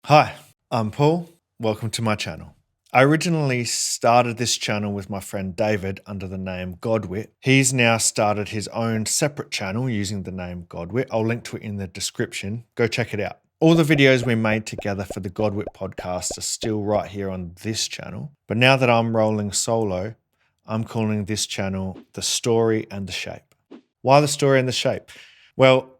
Hi, I'm Paul. Welcome to my channel. I originally started this channel with my friend David under the name Godwit. He's now started his own separate channel using the name Godwit. I'll link to it in the description. Go check it out. All the videos we made together for the Godwit podcast are still right here on this channel. But now that I'm rolling solo, I'm calling this channel The Story and the Shape. Why the story and the shape? Well,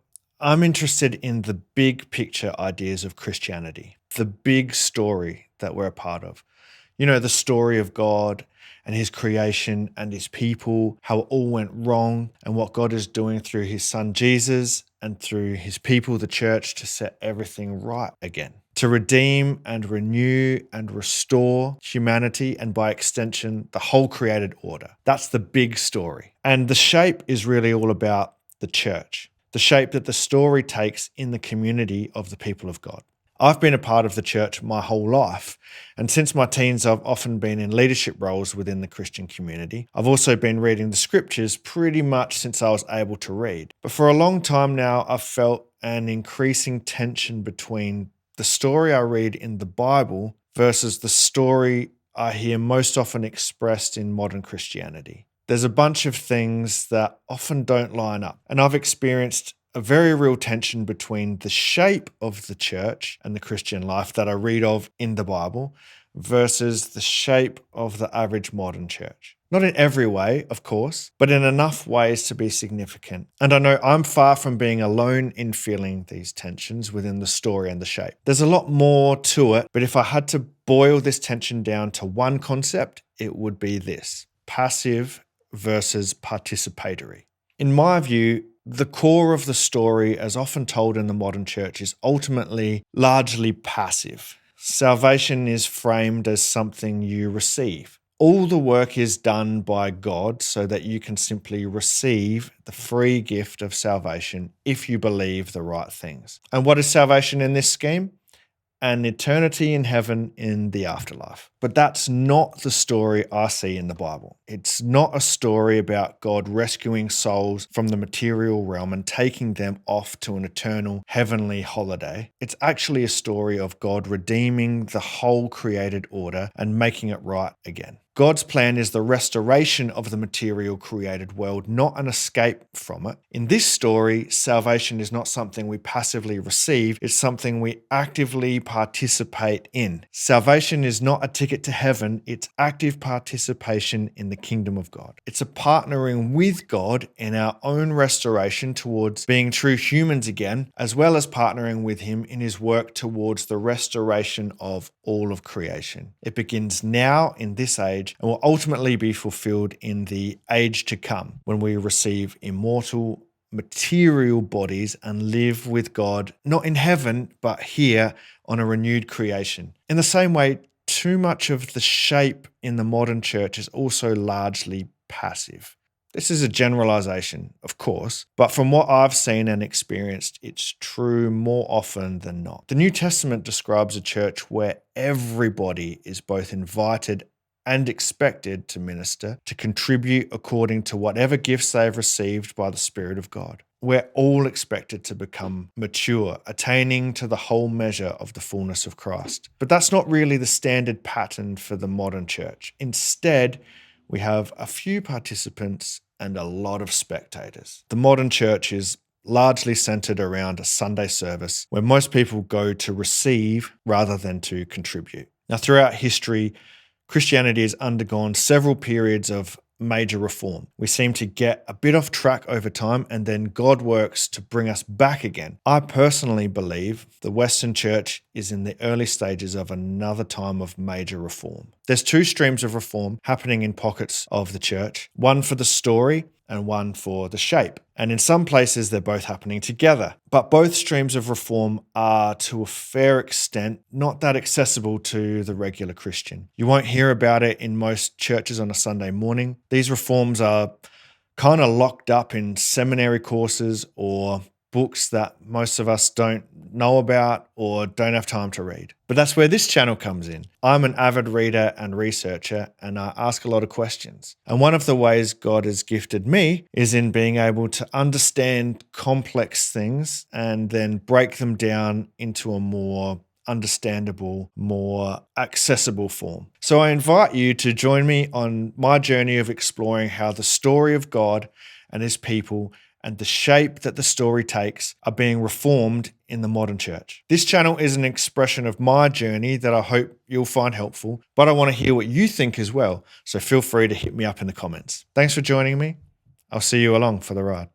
I'm interested in the big picture ideas of Christianity, the big story that we're a part of. You know, the story of God and his creation and his people, how it all went wrong, and what God is doing through his son Jesus and through his people, the church, to set everything right again, to redeem and renew and restore humanity and by extension, the whole created order. That's the big story. And the shape is really all about the church, the shape that the story takes in the community of the people of God. I've been a part of the church my whole life, and since my teens, I've often been in leadership roles within the Christian community. I've also been reading the scriptures pretty much since I was able to read. But for a long time now, I've felt an increasing tension between the story I read in the Bible versus the story I hear most often expressed in modern Christianity. There's a bunch of things that often don't line up, and I've experienced a very real tension between the shape of the church and the Christian life that I read of in the Bible versus the shape of the average modern church. Not in every way, of course, but in enough ways to be significant. And I know I'm far from being alone in feeling these tensions within the story and the shape. There's a lot more to it, but if I had to boil this tension down to one concept, it would be this: passive versus participatory. In my view, the core of the story, as often told in the modern church, is ultimately largely passive. Salvation is framed as something you receive. All the work is done by God so that you can simply receive the free gift of salvation if you believe the right things. And what is salvation in this scheme? An eternity in heaven in the afterlife. But that's not the story I see in the Bible. It's not a story about God rescuing souls from the material realm and taking them off to an eternal heavenly holiday. It's actually a story of God redeeming the whole created order and making it right again. God's plan is the restoration of the material created world, not an escape from it. In this story, salvation is not something we passively receive, it's something we actively participate in. Salvation is not a ticket to heaven, it's active participation in the kingdom of God. It's a partnering with God in our own restoration towards being true humans again, as well as partnering with him in his work towards the restoration of all of creation. It begins now in this age and will ultimately be fulfilled in the age to come when we receive immortal material bodies and live with God, not in heaven, but here on a renewed creation. In the same way, too much of the shape in the modern church is also largely passive. This is a generalization, of course, but from what I've seen and experienced, it's true more often than not. The New Testament describes a church where everybody is both invited and expected to minister, to contribute according to whatever gifts they have received by the Spirit of God. We're all expected to become mature, attaining to the whole measure of the fullness of Christ. But that's not really the standard pattern for the modern church. Instead, we have a few participants and a lot of spectators. The modern church is largely centered around a Sunday service where most people go to receive rather than to contribute. Now, throughout history, Christianity has undergone several periods of major reform. We seem to get a bit off track over time, and then God works to bring us back again. I personally believe the Western Church is in the early stages of another time of major reform. There's two streams of reform happening in pockets of the church, one for the story and one for the shape. And in some places, they're both happening together. But both streams of reform are, to a fair extent, not that accessible to the regular Christian. You won't hear about it in most churches on a Sunday morning. These reforms are kind of locked up in seminary courses or books that most of us don't know about or don't have time to read. But that's where this channel comes in. I'm an avid reader and researcher, and I ask a lot of questions. And one of the ways God has gifted me is in being able to understand complex things and then break them down into a more understandable, more accessible form. So I invite you to join me on my journey of exploring how the story of God and his people and the shape that the story takes are being reformed in the modern church. This channel is an expression of my journey that I hope you'll find helpful, but I want to hear what you think as well. So feel free to hit me up in the comments. Thanks for joining me. I'll see you along for the ride.